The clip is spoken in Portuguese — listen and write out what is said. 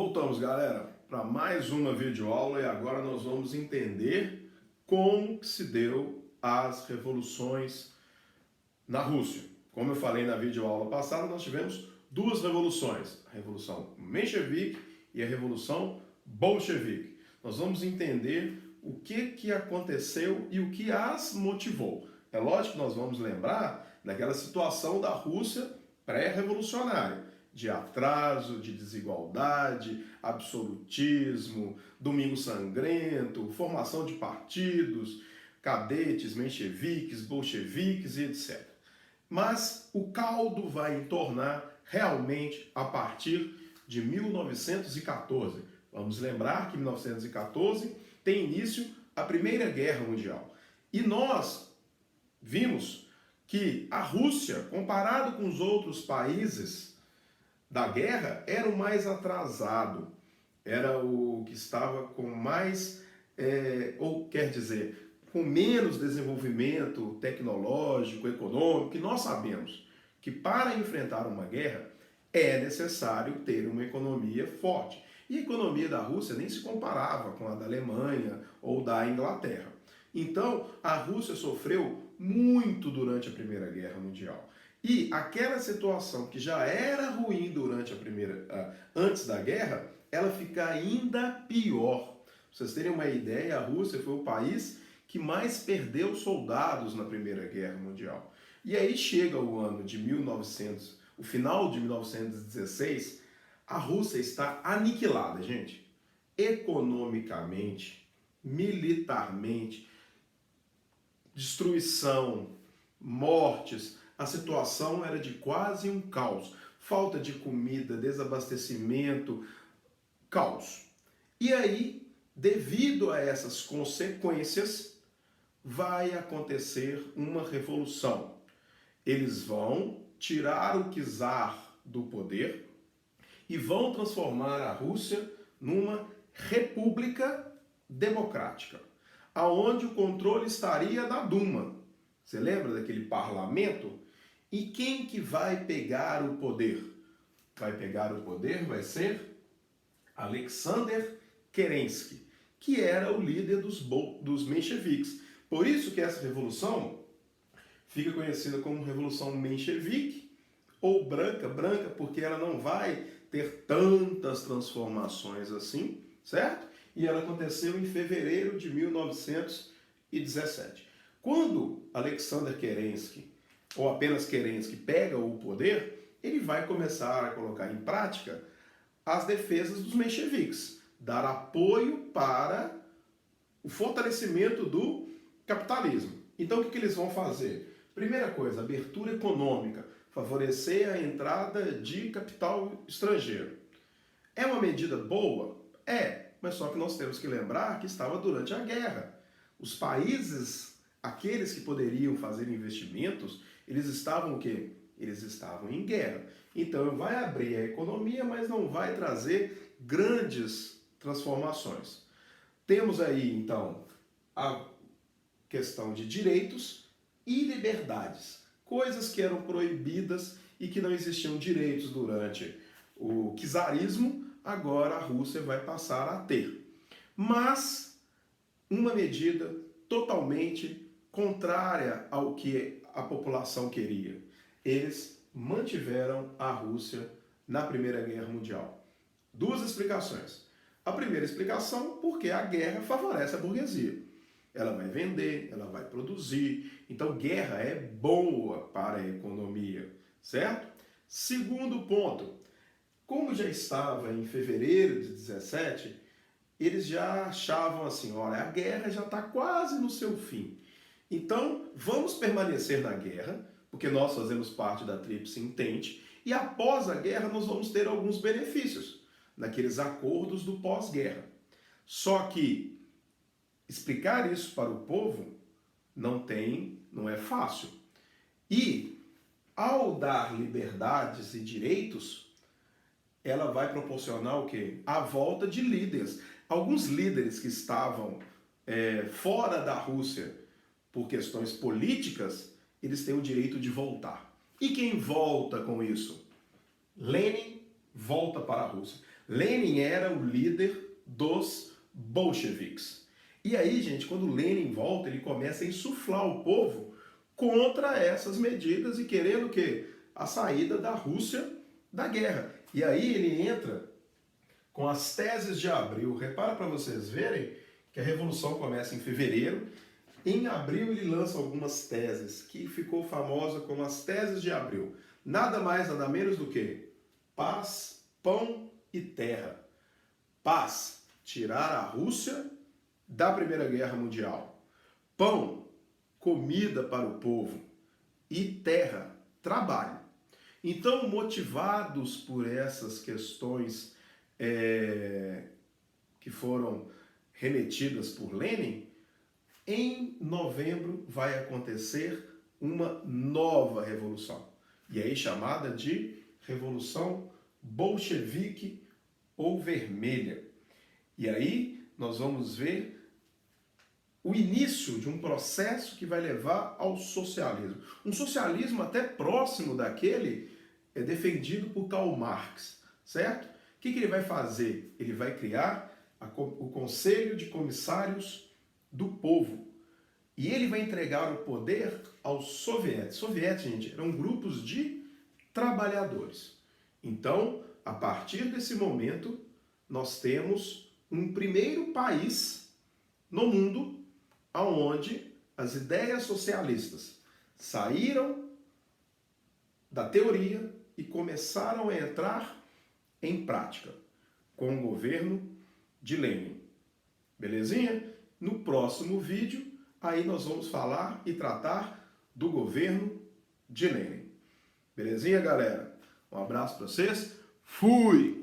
Voltamos, galera, para mais uma videoaula e agora nós vamos entender como que se deu as revoluções na Rússia. Como eu falei na videoaula passada, nós tivemos duas revoluções, a Revolução Menchevique e a Revolução Bolchevique. Nós vamos entender o que aconteceu e o que as motivou. É lógico que nós vamos lembrar daquela situação da Rússia pré-revolucionária, de atraso, de desigualdade, absolutismo, Domingo Sangrento, formação de partidos, cadetes, mencheviques, bolcheviques e etc. Mas o caldo vai entornar realmente a partir de 1914. Vamos lembrar que em 1914 tem início a Primeira Guerra Mundial. E nós vimos que a Rússia, comparado com os outros países da guerra, era o mais atrasado, era o que estava com mais, ou quer dizer, com menos desenvolvimento tecnológico, econômico, e nós sabemos que para enfrentar uma guerra é necessário ter uma economia forte. E a economia da Rússia nem se comparava com a da Alemanha ou da Inglaterra. Então, a Rússia sofreu muito durante a Primeira Guerra Mundial. E aquela situação que já era ruim durante antes da guerra, ela fica ainda pior. Pra vocês terem uma ideia, a Rússia foi o país que mais perdeu soldados na Primeira Guerra Mundial. E aí chega o ano de 1900, o final de 1916, a Rússia está aniquilada, gente. Economicamente, militarmente, destruição, mortes, a situação era de quase um caos. Falta de comida, desabastecimento, caos. E aí, devido a essas consequências, vai acontecer uma revolução. Eles vão tirar o czar do poder e vão transformar a Rússia numa república democrática, aonde o controle estaria na Duma. Você lembra daquele parlamento? E quem que vai pegar o poder? Vai pegar o poder vai ser Alexander Kerensky, que era o líder dos mencheviques. Por isso que essa revolução fica conhecida como Revolução Menchevique, ou branca porque ela não vai ter tantas transformações assim, certo? E ela aconteceu em fevereiro de 1917. Quando Alexander Kerensky, ou apenas Kerensky, pega o poder, ele vai começar a colocar em prática as defesas dos mencheviques, dar apoio para o fortalecimento do capitalismo. Então o que eles vão fazer? Primeira coisa, abertura econômica, favorecer a entrada de capital estrangeiro. É uma medida boa? É, mas só que nós temos que lembrar que estava durante a guerra. Os países, aqueles que poderiam fazer investimentos, eles estavam o quê? Eles estavam em guerra. Então vai abrir a economia, mas não vai trazer grandes transformações. Temos aí, então, a questão de direitos e liberdades, coisas que eram proibidas e que não existiam direitos durante o czarismo, agora a Rússia vai passar a ter. Mas uma medida totalmente contrária ao que a população queria. Eles mantiveram a Rússia na Primeira Guerra Mundial. Duas explicações. A primeira explicação, porque a guerra favorece a burguesia. Ela vai vender, ela vai produzir. Então, guerra é boa para a economia, certo? Segundo ponto, como já estava em fevereiro de 17, eles já achavam assim, olha, a guerra já está quase no seu fim. Então, vamos permanecer na guerra, porque nós fazemos parte da Tríplice Entente, e após a guerra nós vamos ter alguns benefícios, naqueles acordos do pós-guerra. Só que explicar isso para o povo não é fácil. E, ao dar liberdades e direitos, ela vai proporcionar o quê? A volta de líderes. Alguns líderes que estavam fora da Rússia por questões políticas, eles têm o direito de voltar. E quem volta com isso? Lenin volta para a Rússia. Lenin era o líder dos bolcheviques. E aí, gente, quando Lenin volta, ele começa a insuflar o povo contra essas medidas e querendo o quê? A saída da Rússia da guerra. E aí ele entra com as teses de abril. Repara para vocês verem que a Revolução começa em fevereiro. Em abril ele lança algumas teses que ficou famosa como as teses de abril. Nada mais, nada menos do que paz, pão e terra. Paz, tirar a Rússia da Primeira Guerra Mundial. Pão, comida para o povo. E terra, trabalho. Então, motivados por essas questões que foram remetidas por Lenin, em novembro vai acontecer uma nova revolução. E aí chamada de Revolução Bolchevique ou Vermelha. E aí nós vamos ver o início de um processo que vai levar ao socialismo. Um socialismo até próximo daquele defendido por Karl Marx, certo? O que ele vai fazer? Ele vai criar o Conselho de Comissários do Povo. E ele vai entregar o poder aos sovietes. Sovietes, gente, eram grupos de trabalhadores. Então, a partir desse momento, nós temos um primeiro país no mundo onde as ideias socialistas saíram da teoria e começaram a entrar em prática com o governo de Lenin. Belezinha? No próximo vídeo, aí nós vamos falar e tratar do governo de Lenin. Belezinha, galera? Um abraço para vocês. Fui!